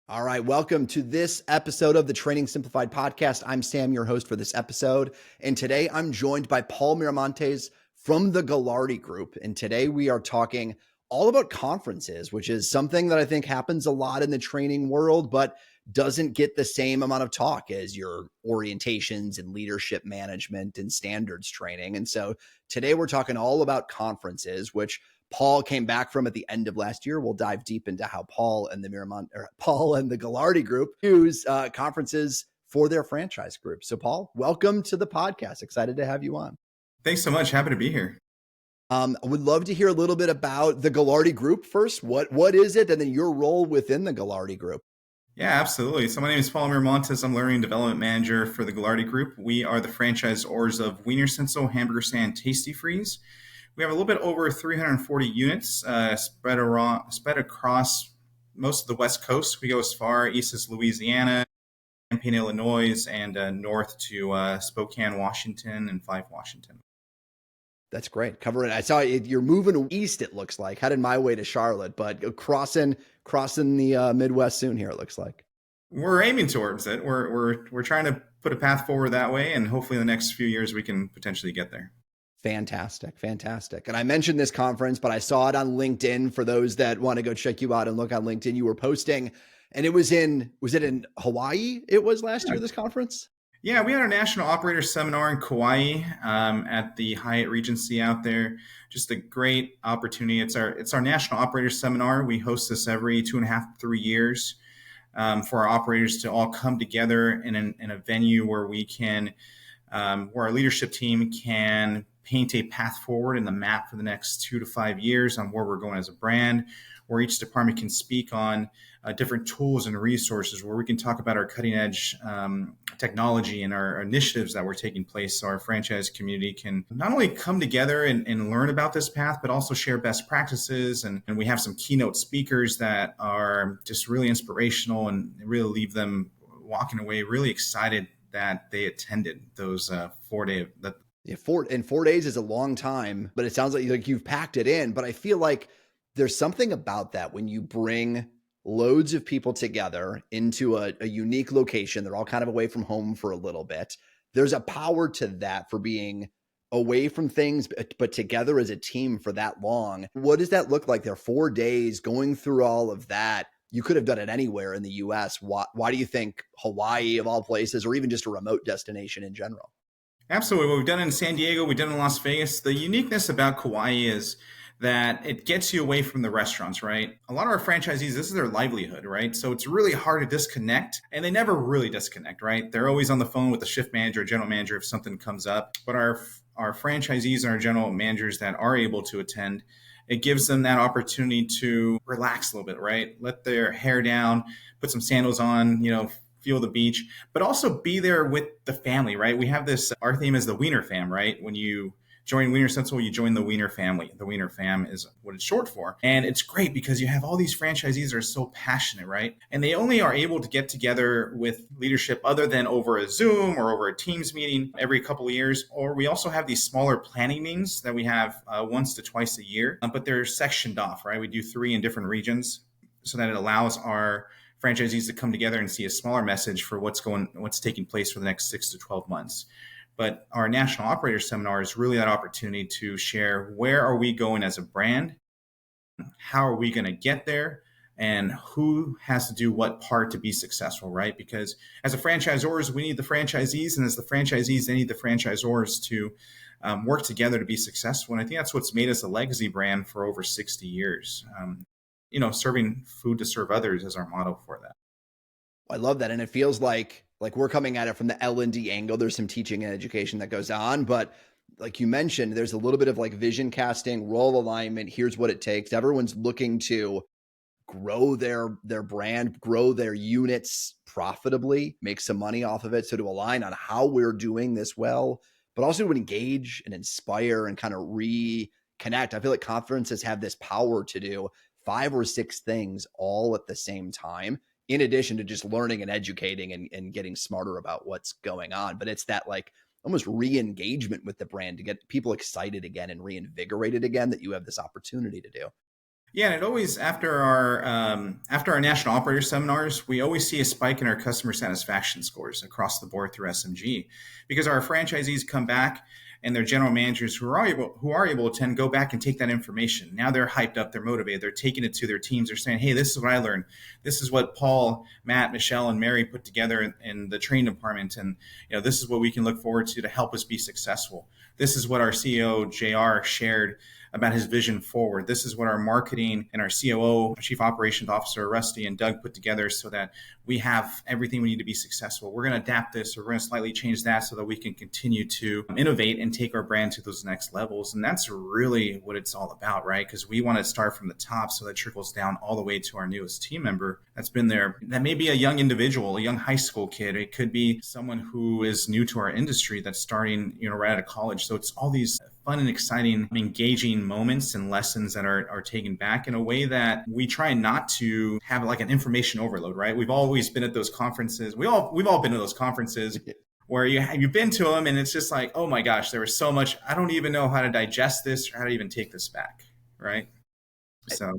All right, welcome to this episode of the Training Simplified Podcast. I'm Sam, your host for this episode. And today I'm joined by Paul Miramontes from the Galardi Group. And today we are talking all about conferences, which is something that I think happens a lot in the training world, but doesn't get the same amount of talk as your orientations and leadership management and standards training. And so today we're talking all about conferences, which Paul came back from at the end of last year. We'll dive deep into how Paul and the Galardi Group use conferences for their franchise group. So, Paul, welcome to the podcast. Excited to have you on. Thanks so much. Happy to be here. I would love to hear a little bit about the Galardi Group first. What is it, and then your role within the Galardi Group? Yeah, absolutely. So my name is Paul Miramontes. I'm Learning and Development Manager for the Galardi Group. We are the franchisors of Wiener Schnitzel, Hamburger Stand, Tasty Freeze. We have a little bit over 340 units spread across most of the West Coast. We go as far east as Louisiana, Champaign, Illinois, and north to Spokane, Washington, and Fife, Washington. That's great. Covering. I saw it, you're moving east, it looks like. Headed my way to Charlotte, but crossing the Midwest soon here, it looks like. We're aiming towards it. We're trying to put a path forward that way, and hopefully in the next few years we can potentially get there. Fantastic. And I mentioned this conference, but I saw it on LinkedIn for those that want to go check you out and look on LinkedIn. You were posting, and was it in Hawaii? It was last year, this conference? Yeah, we had our National Operator Seminar in Kauai at the Hyatt Regency out there. Just a great opportunity. It's our National Operator Seminar. We host this every 2.5 to 3 years for our operators to all come together in a venue where we can, where our leadership team can paint a path forward in the map for the next 2 to 5 years on where we're going as a brand, where each department can speak on different tools and resources, where we can talk about our cutting edge technology and our initiatives that were taking place, so our franchise community can not only come together and learn about this path, but also share best practices. And we have some keynote speakers that are just really inspirational and really leave them walking away really excited that they attended those 4 day. Yeah, 4 days is a long time, but it sounds like you've packed it in. But I feel like there's something about that when you bring loads of people together into a unique location. They're all kind of away from home for a little bit. There's a power to that for being away from things, but together as a team for that long. What does that look like? There 4 days going through all of that. You could have done it anywhere in the US. Why do you think Hawaii of all places, or even just a remote destination in general? Absolutely. What we've done in San Diego, we've done in Las Vegas. The uniqueness about Kauai is that it gets you away from the restaurants, right? A lot of our franchisees, this is their livelihood, right? So it's really hard to disconnect, and they never really disconnect, right? They're always on the phone with the shift manager or general manager if something comes up. But our franchisees and our general managers that are able to attend, it gives them that opportunity to relax a little bit, right? Let their hair down, put some sandals on, feel the beach, but also be there with the family, right? We have this, our theme is the Wiener fam, right? When you join Wiener Schnitzel, you join the Wiener family. The Wiener fam is what it's short for. And it's great because you have all these franchisees that are so passionate, right? And they only are able to get together with leadership other than over a Zoom or over a Teams meeting every couple of years. Or we also have these smaller planning meetings that we have once to twice a year, but they're sectioned off, right? We do 3 in different regions so that it allows our franchisees to come together and see a smaller message for what's taking place for the next 6 to 12 months. But our National Operator Seminar is really that opportunity to share where are we going as a brand, how are we going to get there, and who has to do what part to be successful, right? Because as a franchisors, we need the franchisees, and as the franchisees, they need the franchisors to work together to be successful. And I think that's what's made us a legacy brand for over 60 years. Serving food to serve others is our motto for that. I love that. And it feels like we're coming at it from the L&D angle. There's some teaching and education that goes on, but like you mentioned, there's a little bit of like vision casting, role alignment. Here's what it takes. Everyone's looking to grow their brand, grow their units profitably, make some money off of it. So to align on how we're doing this well, but also to engage and inspire and kind of reconnect. I feel like conferences have this power to do 5 or 6 things all at the same time, in addition to just learning and educating and getting smarter about what's going on. But it's that like almost re-engagement with the brand to get people excited again and reinvigorated again that you have this opportunity to do. Yeah, and it always after our national operator seminars, we always see a spike in our customer satisfaction scores across the board through SMG, because our franchisees come back and their general managers who are able to attend go back and take that information. Now they're hyped up, they're motivated, they're taking it to their teams. They're saying, "Hey, this is what I learned. This is what Paul, Matt, Michelle, and Mary put together in the training department, and this is what we can look forward to help us be successful. This is what our CEO JR shared about his vision forward. This is what our marketing and our COO, Chief Operations Officer, Rusty and Doug put together so that we have everything we need to be successful. We're going to adapt this, or we're going to slightly change that so that we can continue to innovate and take our brand to those next levels." And that's really what it's all about, right? Because we want to start from the top so that trickles down all the way to our newest team member that's been there. That may be a young individual, a young high school kid. It could be someone who is new to our industry that's starting, right out of college. So it's all these fun and exciting, engaging moments and lessons that are taken back in a way that we try not to have like an information overload, right? We've always been at those conferences. We've all been to those conferences where you've been to them and it's just like, oh my gosh, there was so much. I don't even know how to digest this or how to even take this back, right? So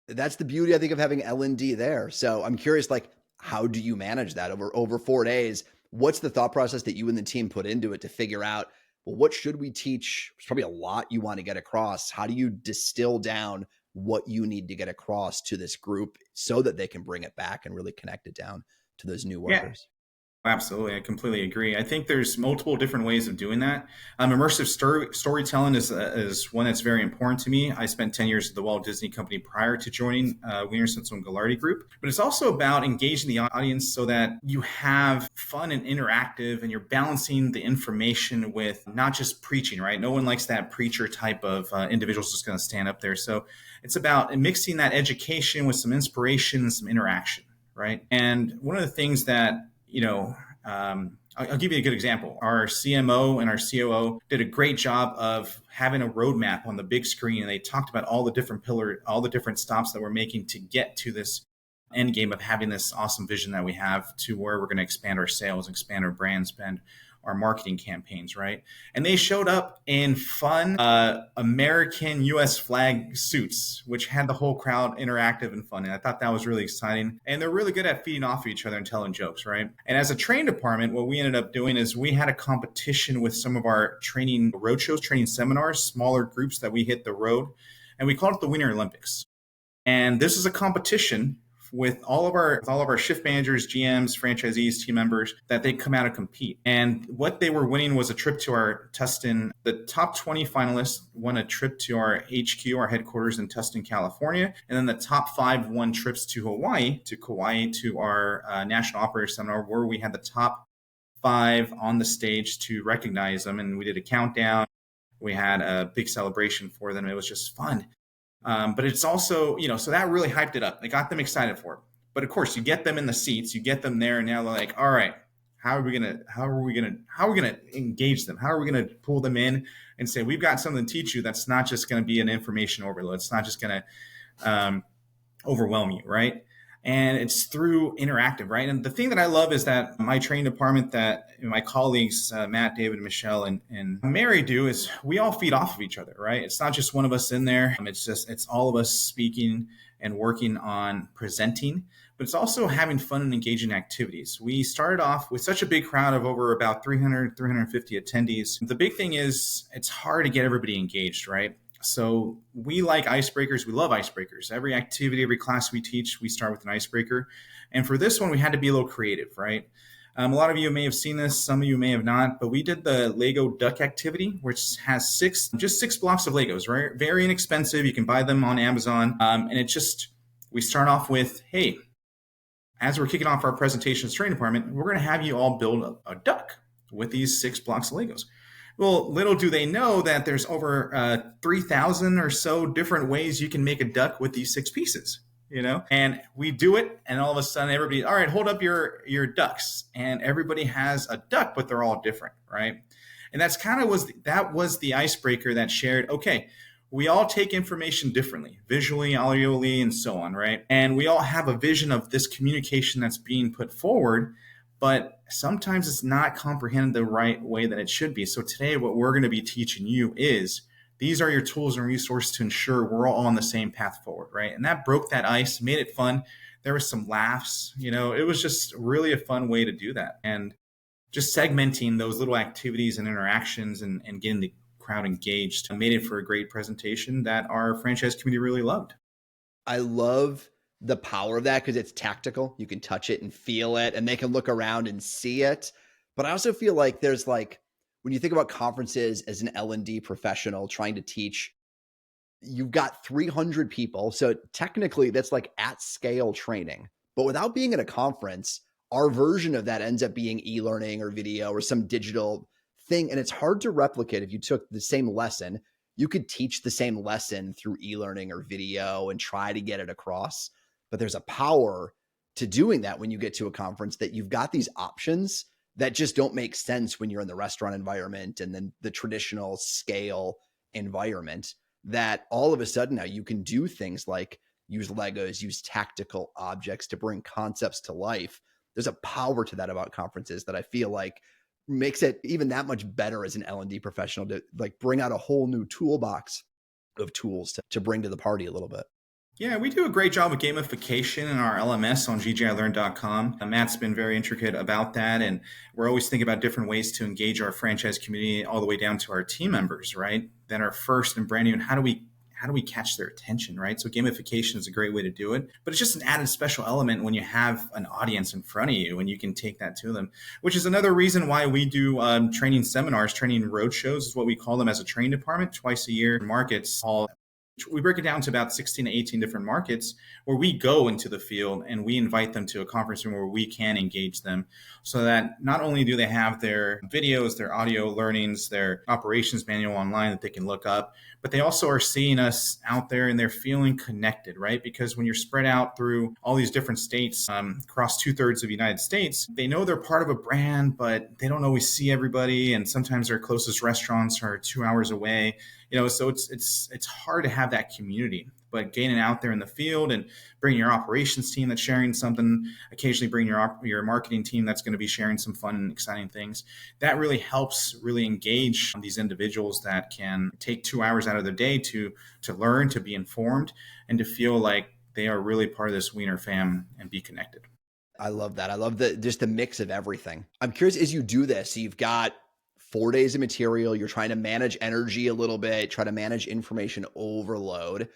That's the beauty, I think, of having L&D there. So I'm curious, like, how do you manage that over 4 days? What's the thought process that you and the team put into it to figure out, well, what should we teach? There's probably a lot you want to get across. How do you distill down what you need to get across to this group so that they can bring it back and really connect it down to those new yeah, workers? absolutely. I completely agree. I think there's multiple different ways of doing that. Immersive storytelling is one that's very important to me. I spent 10 years at the Walt Disney Company prior to joining Wiener Schnitzel and Galardi Group. But it's also about engaging the audience so that you have fun and interactive and you're balancing the information with not just preaching, right? No one likes that preacher type of individuals just going to stand up there. So it's about mixing that education with some inspiration and some interaction, right? And one of the things that I'll give you a good example. Our CMO and our COO did a great job of having a roadmap on the big screen. And they talked about all the different pillars, all the different stops that we're making to get to this end game of having this awesome vision that we have to where we're going to expand our sales, expand our brand spend, our marketing campaigns, right? And they showed up in fun American US flag suits, which had the whole crowd interactive and fun. And I thought that was really exciting. And they're really good at feeding off of each other and telling jokes, right? And as a training department, what we ended up doing is we had a competition with some of our training roadshows, training seminars, smaller groups that we hit the road. And we called it the Winter Olympics. And this is a competition with all of our shift managers, GMs, franchisees, team members, that they come out and compete. And what they were winning was a trip to our Tustin. The top 20 finalists won a trip to our HQ, our headquarters in Tustin, California. And then the top 5 won trips to Hawaii, to our National Operator Seminar, where we had the top 5 on the stage to recognize them. And we did a countdown. We had a big celebration for them. It was just fun. But it's also, so that really hyped it up. It got them excited for it. But of course, you get them in the seats, you get them there, and now they're like, all right, how are we gonna engage them? How are we gonna pull them in and say, we've got something to teach you that's not just gonna be an information overload. It's not just gonna overwhelm you, right? And it's through interactive, right? And the thing that I love is that my training department, that my colleagues, Matt, David, Michelle, and Mary do, is we all feed off of each other, right? It's not just one of us in there. It's all of us speaking and working on presenting, but it's also having fun and engaging activities. We started off with such a big crowd of over about 350 attendees. The big thing is it's hard to get everybody engaged, right? So we like icebreakers. We love icebreakers. Every activity, every class we teach, we start with an icebreaker. And for this one, we had to be a little creative, right? A lot of you may have seen this, some of you may have not, but we did the Lego duck activity, which has just six blocks of Legos, right? Very inexpensive. You can buy them on Amazon. We start off with, hey, as we're kicking off our presentations training department, we're going to have you all build a duck with these 6 blocks of Legos. Well, little do they know that there's over 3,000 or so different ways you can make a duck with these 6 pieces, and we do it. And all of a sudden everybody, all right, hold up your ducks, and everybody has a duck, but they're all different. Right. And that was the icebreaker that shared, okay, we all take information differently, visually, audially, and so on. Right. And we all have a vision of this communication that's being put forward, but sometimes it's not comprehended the right way that it should be. So today, what we're going to be teaching you is these are your tools and resources to ensure we're all on the same path forward, right? And that broke that ice, made it fun. There was some laughs, it was just really a fun way to do that. And just segmenting those little activities and interactions and getting the crowd engaged made it for a great presentation that our franchise community really loved. I love the power of that because it's tactical. You can touch it and feel it, and they can look around and see it. But I also feel like there's when you think about conferences as an L&D professional trying to teach, you've got 300 people. So technically that's like at scale training, but without being at a conference, our version of that ends up being e-learning or video or some digital thing. And it's hard to replicate. If you took the same lesson, you could teach the same lesson through e-learning or video and try to get it across. But there's a power to doing that when you get to a conference, that you've got these options that just don't make sense when you're in the restaurant environment and then the traditional scale environment, that all of a sudden now you can do things like use Legos, use tactical objects to bring concepts to life. There's a power to that about conferences that I feel like makes it even that much better as an L&D professional to bring out a whole new toolbox of tools to bring to the party a little bit. Yeah, we do a great job with gamification in our LMS on ggilearn.com. Matt's been very intricate about that, and we're always thinking about different ways to engage our franchise community all the way down to our team members, right? That are first and brand new, and how do we catch their attention, right? So gamification is a great way to do it, but it's just an added special element when you have an audience in front of you and you can take that to them, which is another reason why we do training seminars, training roadshows is what we call them as a training department, twice a year in markets. We break it down to about 16 to 18 different markets where we go into the field and we invite them to a conference room where we can engage them, so that not only do they have their videos, their audio learnings, their operations manual online that they can look up, but they also are seeing us out there and they're feeling connected, right? Because when you're spread out through all these different states, across 2/3 of the United States, they know they're part of a brand, but they don't always see everybody. And sometimes their closest restaurants are 2 hours away. So it's hard to have that community, but getting out there in the field and bringing your operations team that's sharing something, occasionally bring your marketing team that's going to be sharing some fun and exciting things. That really helps really engage these individuals that can take 2 hours out of their day to learn, to be informed, and to feel like they are really part of this Wiener fam and be connected. I love that. I love just the mix of everything. I'm curious, as you do this, so you've got 4 days of material, you're trying to manage energy a little bit, try to manage information overload.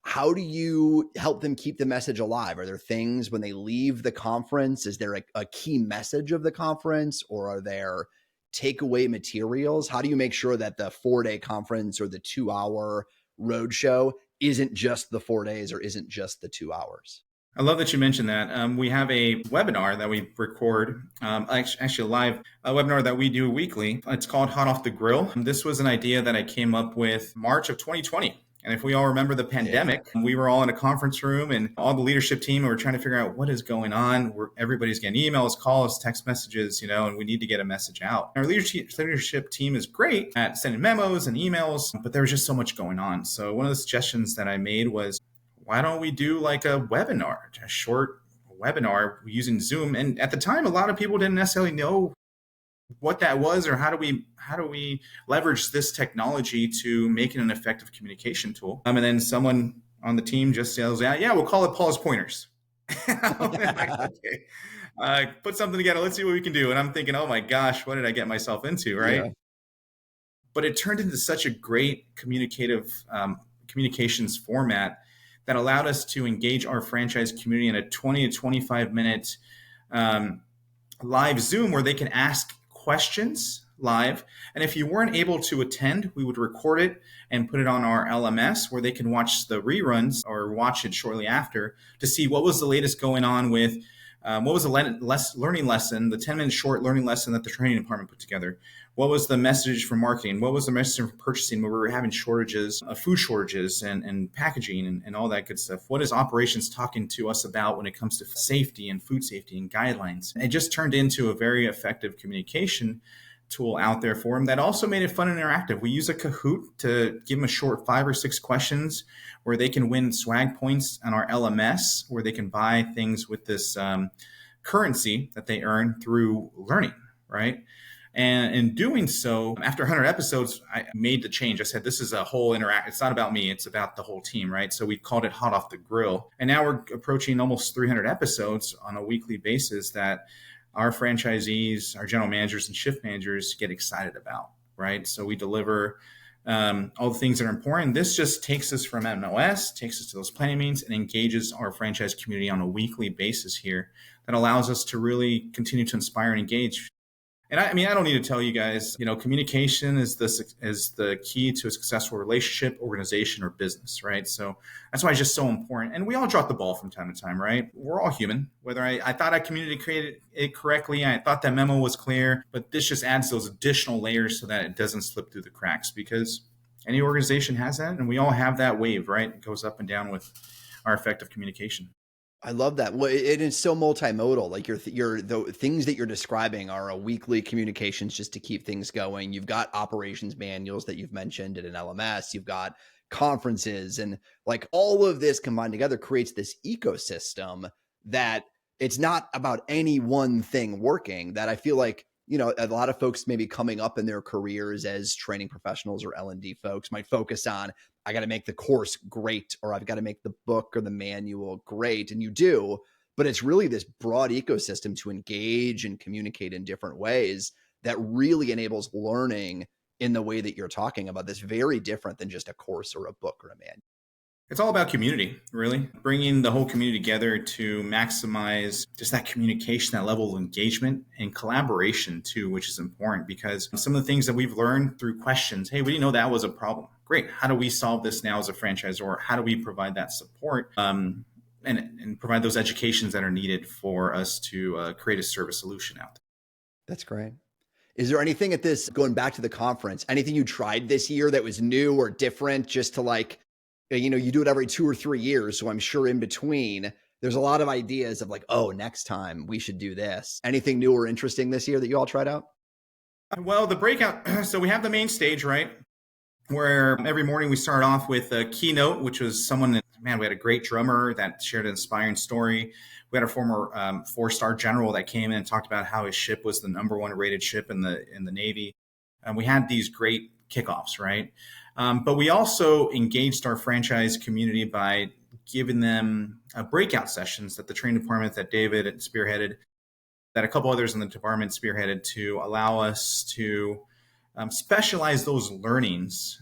How do you help them keep the message alive? Are there things when they leave the conference? Is there a key message of the conference, or are there takeaway materials? How do you make sure that the 4-day conference or the 2-hour roadshow isn't just the 4 days or isn't just the 2 hours? I love that you mentioned that. We have a webinar that we record, actually a live webinar that we do weekly. It's called Hot Off the Grill. This was an idea that I came up with March of 2020. And if we all remember the pandemic, we were all in a conference room and all the leadership team were trying to figure out what is going on. Everybody's getting emails, calls, text messages, and we need to get a message out. Our leadership team is great at sending memos and emails, but there was just so much going on. So one of the suggestions that I made was, why don't we do like a webinar, a short webinar using Zoom? And at the time, a lot of people didn't necessarily know what that was or how do we leverage this technology to make it an effective communication tool. And then someone on the team just says, yeah, we'll call it Paul's Pointers. Okay. Put something together. Let's see what we can do. And I'm thinking, oh my gosh, what did I get myself into, right? Yeah. But it turned into such a great communications format that allowed us to engage our franchise community in a 20 to 25 minute live Zoom where they can ask questions live. And if you weren't able to attend, we would record it and put it on our LMS where they can watch the reruns or watch it shortly after to see what was the latest going on with what was the learning lesson, the 10-minute short learning lesson that the training department put together. What was the message for marketing? What was the message for purchasing where we were having shortages, food shortages and packaging and all that good stuff? What is operations talking to us about when it comes to safety and food safety and guidelines? It just turned into a very effective communication tool out there for them that also made it fun and interactive. We use a Kahoot to give them a short 5 or 6 questions where they can win swag points on our LMS, where they can buy things with this currency that they earn through learning, right? And in doing so, after 100 episodes, I made the change. I said, this is a whole interact. It's not about me. It's about the whole team, right? So we called it Hot Off the Grill. And now we're approaching almost 300 episodes on a weekly basis that our franchisees, our general managers and shift managers get excited about, right? So we deliver all the things that are important. This just takes us from MOS, takes us to those planning meetings, and engages our franchise community on a weekly basis here that allows us to really continue to inspire and engage. And I mean, I don't need to tell you guys, communication is the key to a successful relationship, organization, or business, right? So that's why it's just so important. And we all drop the ball from time to time, right? We're all human. Whether I thought I communicated it correctly, I thought that memo was clear, but this just adds those additional layers so that it doesn't slip through the cracks, because any organization has that, and we all have that wave, right? It goes up and down with our effective communication. I love that. Well, it is so multimodal. Like the things that you're describing are a weekly communications just to keep things going. You've got operations manuals that you've mentioned in an LMS. You've got conferences, and like all of this combined together creates this ecosystem that it's not about any one thing working. That I feel like, a lot of folks maybe coming up in their careers as training professionals or L&D folks might focus on, I got to make the course great, or I've got to make the book or the manual great. And you do, but it's really this broad ecosystem to engage and communicate in different ways that really enables learning in the way that you're talking about. This very different than just a course or a book or a manual. It's all about community, really. Bringing the whole community together to maximize just that communication, that level of engagement and collaboration too, which is important, because some of the things that we've learned through questions, hey, we didn't know that was a problem. Great. How do we solve this now as a franchisor? How do we provide that support and provide those educations that are needed for us to create a service solution out there? That's great. Is there anything at this, going back to the conference, anything you tried this year that was new or different, just to you do it every 2 or 3 years. So I'm sure in between there's a lot of ideas of next time we should do this. Anything new or interesting this year that you all tried out? Well, the breakout. So we have the main stage, right? Where every morning we start off with a keynote, which was we had a great drummer that shared an inspiring story. We had a former 4-star general that came in and talked about how his ship was the number 1 rated ship in the Navy. And we had these great kickoffs, right? But we also engaged our franchise community by giving them breakout sessions that the training department that David spearheaded, that a couple others in the department spearheaded, to allow us to specialize those learnings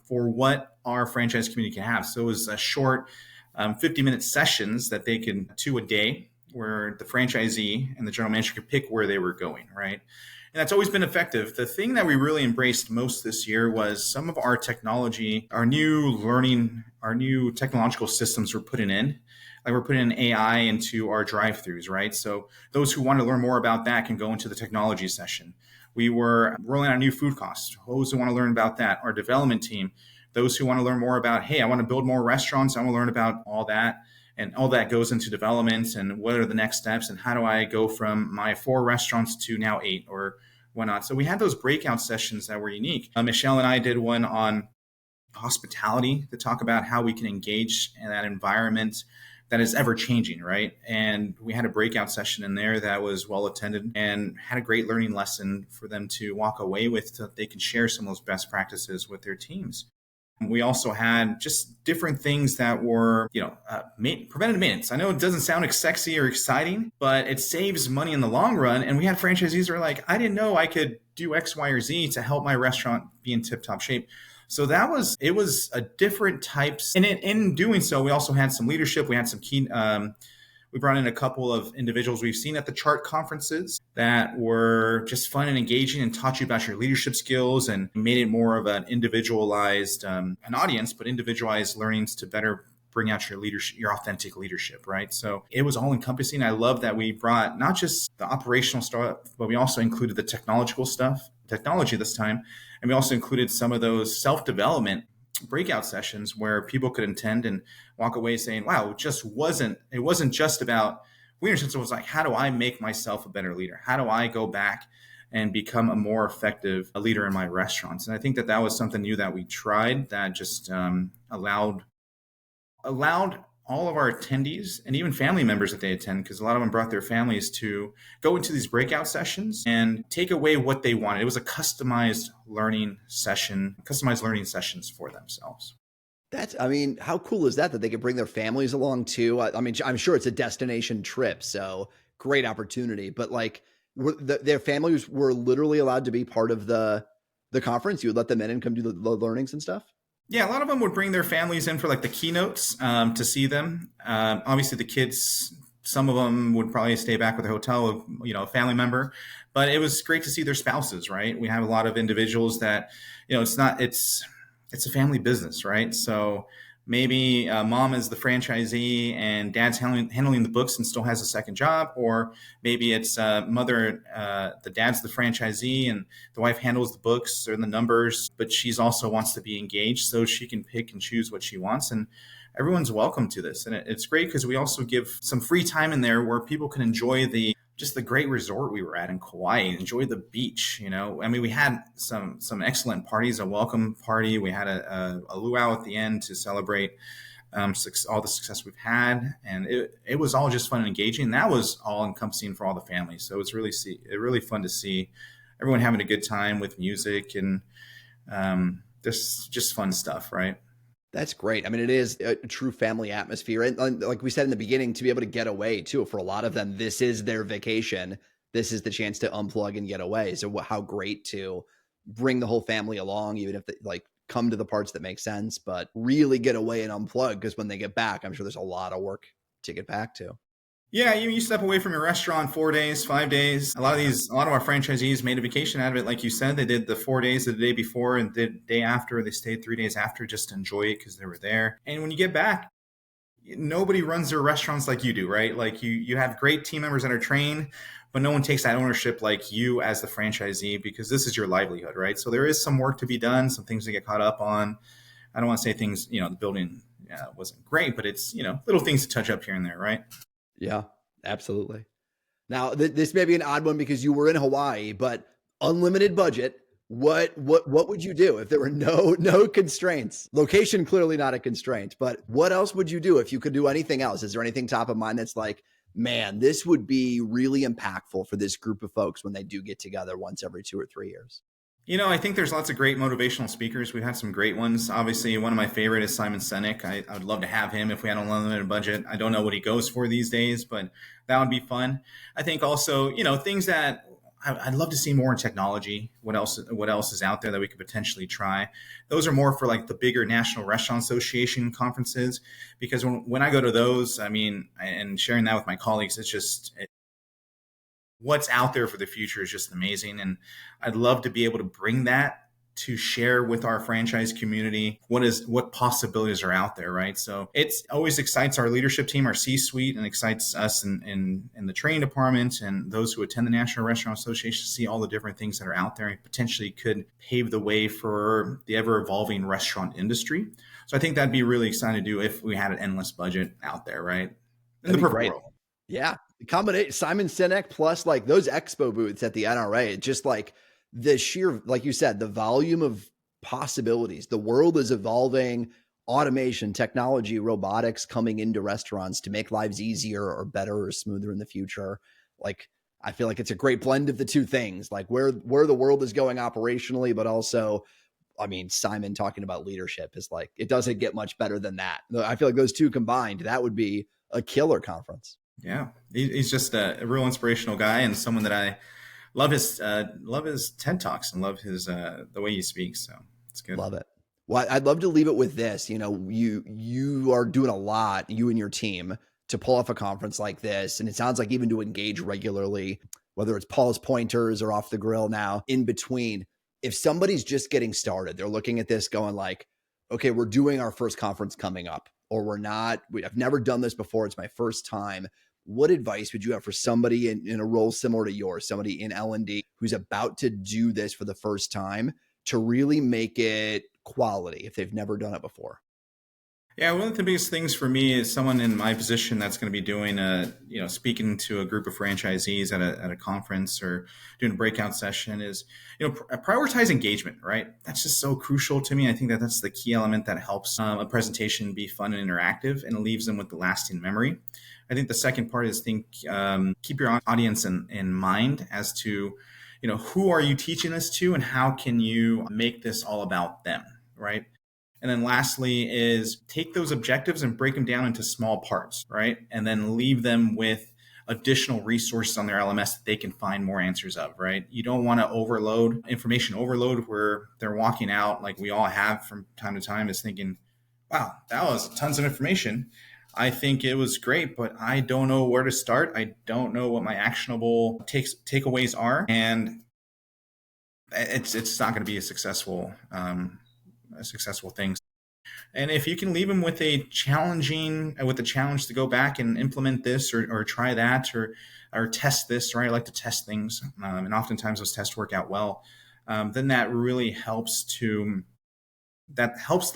for what our franchise community can have. So it was a short 50-minute sessions that they could do a day, where the franchisee and the general manager could pick where they were going, right? And that's always been effective. The thing that we really embraced most this year was some of our technology, our new technological systems we're putting in. Like we're putting in AI into our drive-thrus, right? So those who want to learn more about that can go into the technology session. We were rolling out new food costs. Those who want to learn about that, our development team. Those who want to learn more about, hey, I want to build more restaurants. I want to learn about all that. And all that goes into development, and what are the next steps, and how do I go from my 4 restaurants to now 8 or whatnot. So we had those breakout sessions that were unique. Michelle and I did one on hospitality to talk about how we can engage in that environment that is ever changing, right? And we had a breakout session in there that was well attended and had a great learning lesson for them to walk away with, so that they can share some of those best practices with their teams. We also had just different things that were, preventative maintenance. I know it doesn't sound sexy or exciting, but it saves money in the long run. And we had franchisees who were like, I didn't know I could do X, Y, or Z to help my restaurant be in tip-top shape. So it was a different types. And in doing so, we also had some leadership. We had some key, we brought in a couple of individuals we've seen at the chart conferences that were just fun and engaging and taught you about your leadership skills and made it more of an individualized, an audience, but individualized learnings to better bring out your leadership, your authentic leadership, right? So it was all encompassing. I love that we brought not just the operational stuff, but we also included the technology this time. And we also included some of those self-development breakout sessions where people could attend and walk away saying, wow, it wasn't just about leadership. It was like, how do I make myself a better leader? How do I go back and become a more effective leader in my restaurants? And I think that was something new that we tried that just allowed all of our attendees and even family members that they attend, because a lot of them brought their families to go into these breakout sessions and take away what they wanted. It was a customized learning sessions for themselves. How cool is that they could bring their families along too? I'm sure it's a destination trip, so great opportunity. But like, their families were literally allowed to be part of the conference. You would let them in and come do the learnings and stuff. Yeah, a lot of them would bring their families in for like the keynotes to see them. Obviously, the kids, some of them would probably stay back with their hotel, a family member. But it was great to see their spouses, right? We have a lot of individuals that, it's a family business, right? So maybe mom is the franchisee and dad's handling the books and still has a second job, or maybe it's mother, the dad's the franchisee and the wife handles the books or the numbers, but she's also wants to be engaged so she can pick and choose what she wants. And everyone's welcome to this. And it's great because we also give some free time in there where people can enjoy the great resort we were at in Kauai, enjoy the beach. We had some excellent parties, a welcome party. We had a luau at the end to celebrate all the success we've had. And it was all just fun and engaging. And that was all encompassing for all the families. So it's really fun to see everyone having a good time with music and just fun stuff, right? That's great. It is a true family atmosphere. And like we said in the beginning, to be able to get away too, for a lot of them, this is their vacation. This is the chance to unplug and get away. So how great to bring the whole family along, even if they come to the parts that make sense, but really get away and unplug. Because when they get back, I'm sure there's a lot of work to get back to. Yeah, you step away from your restaurant 4 days, 5 days. A lot of our franchisees made a vacation out of it. Like you said, they did the 4 days the day before and the day after. They stayed 3 days after just to enjoy it because they were there. And when you get back, nobody runs their restaurants like you do, right? Like you have great team members that are trained, but no one takes that ownership like you as the franchisee, because this is your livelihood, right? So there is some work to be done, some things to get caught up on. I don't want to say things, the building wasn't great, but it's, little things to touch up here and there, right? Yeah, absolutely. Now, this may be an odd one because you were in Hawaii, but unlimited budget. What would you do if there were no constraints? Location, clearly not a constraint, but what else would you do if you could do anything else? Is there anything top of mind that's like, man, this would be really impactful for this group of folks when they do get together once every 2 or 3 years? I think there's lots of great motivational speakers. We've had some great ones. Obviously, one of my favorite is Simon Sinek. I would love to have him if we had an unlimited budget. I don't know what he goes for these days, but that would be fun. I think also, things that I'd love to see more in technology. What else is out there that we could potentially try? Those are more for like the bigger National Restaurant Association conferences, because when I go to those, and sharing that with my colleagues, what's out there for the future is just amazing. And I'd love to be able to bring that to share with our franchise community what possibilities are out there, right? So it always excites our leadership team, our C-suite, and excites us in the training department and those who attend the National Restaurant Association to see all the different things that are out there and potentially could pave the way for the ever-evolving restaurant industry. So I think that'd be really exciting to do if we had an endless budget out there, right? In the perfect world. Yeah. The combination, Simon Sinek plus like those expo booths at the NRA, just like the sheer, like you said, the volume of possibilities. The world is evolving, automation, technology, robotics coming into restaurants to make lives easier or better or smoother in the future. Like, I feel like it's a great blend of the two things, like where the world is going operationally, but also, Simon talking about leadership is like, it doesn't get much better than that. I feel like those two combined, that would be a killer conference. Yeah, he's just a real inspirational guy and someone that I love his TED Talks and love his the way he speaks. So it's good. Love it. Well, I'd love to leave it with this. You are doing a lot, you and your team, to pull off a conference like this, and it sounds like even to engage regularly, whether it's Paul's Pointers or Off the Grill now, in between. If somebody's just getting started, they're looking at this going like, okay, we're doing our first conference coming up, or I've never done this before, it's my first time. What advice would you have for somebody in a role similar to yours, somebody in L&D who's about to do this for the first time to really make it quality if they've never done it before? Yeah, one of the biggest things for me is someone in my position that's going to be doing speaking to a group of franchisees at a conference or doing a breakout session is, prioritize engagement, right? That's just so crucial to me. I think that that's the key element that helps a presentation be fun and interactive and leaves them with the lasting memory. I think the second part is keep your audience in mind as to, who are you teaching this to and how can you make this all about them, right? And then lastly is take those objectives and break them down into small parts, right? And then leave them with additional resources on their LMS that they can find more answers of, right? You don't want to information overload where they're walking out like we all have from time to time is thinking, wow, that was tons of information. I think it was great, but I don't know where to start. I don't know what my actionable takeaways are. And it's not going to be a successful thing. And if you can leave them with a challenge to go back and implement this or try that or test this, right? I like to test things. And oftentimes those tests work out well. Then that really helps the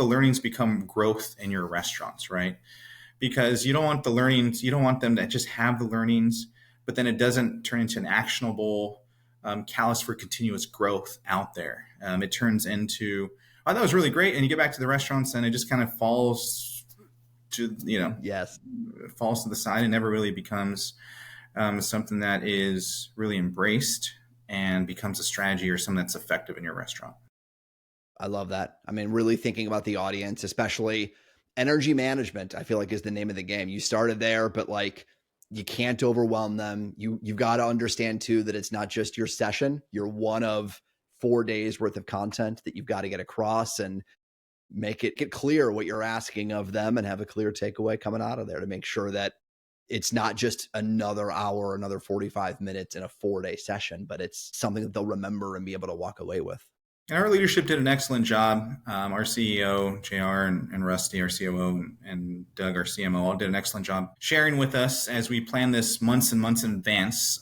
learnings become growth in your restaurants, right? Because you don't want them to just have the learnings, but then it doesn't turn into an actionable callus for continuous growth out there. It turns into, oh, that was really great. And you get back to the restaurants and it just kind of falls to the side and never really becomes something that is really embraced and becomes a strategy or something that's effective in your restaurant. I love that. I mean, really thinking about the audience, especially energy management, I feel like is the name of the game. You started there, but like you can't overwhelm them. You've got to understand too that it's not just your session. You're one of 4 days worth of content that you've got to get across and get clear what you're asking of them and have a clear takeaway coming out of there to make sure that it's not just another hour, another 45 minutes in a 4-day session, but it's something that they'll remember and be able to walk away with. And our leadership did an excellent job. Our CEO, JR, and Rusty, our COO, and Doug, our CMO, all did an excellent job sharing with us as we planned this months and months in advance,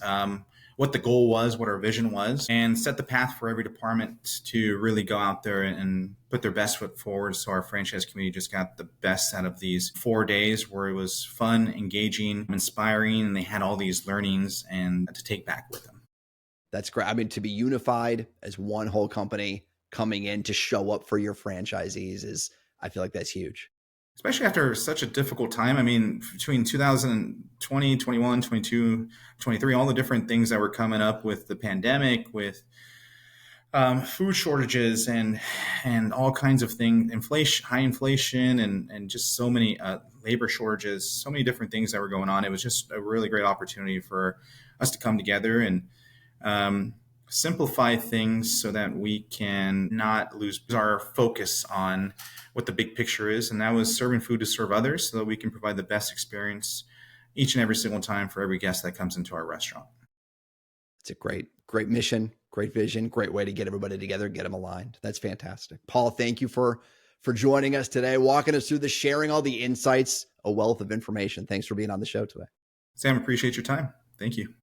what the goal was, what our vision was, and set the path for every department to really go out there and put their best foot forward. So our franchise community just got the best out of these 4 days where it was fun, engaging, inspiring, and they had all these learnings and to take back with them. That's great. I mean, to be unified as one whole company coming in to show up for your franchisees I feel like that's huge. Especially after such a difficult time. I mean, between 2020, 21, 22, 23, all the different things that were coming up with the pandemic, with food shortages and all kinds of things, high inflation, and just so many labor shortages, so many different things that were going on. It was just a really great opportunity for us to come together and simplify things so that we can not lose our focus on what the big picture is. And that was serving food to serve others so that we can provide the best experience each and every single time for every guest that comes into our restaurant. It's a great mission, great vision, great way to get everybody together, get them aligned. That's fantastic. Paul, thank you for joining us today, walking us through sharing all the insights, a wealth of information. Thanks for being on the show today. Sam, appreciate your time. Thank you.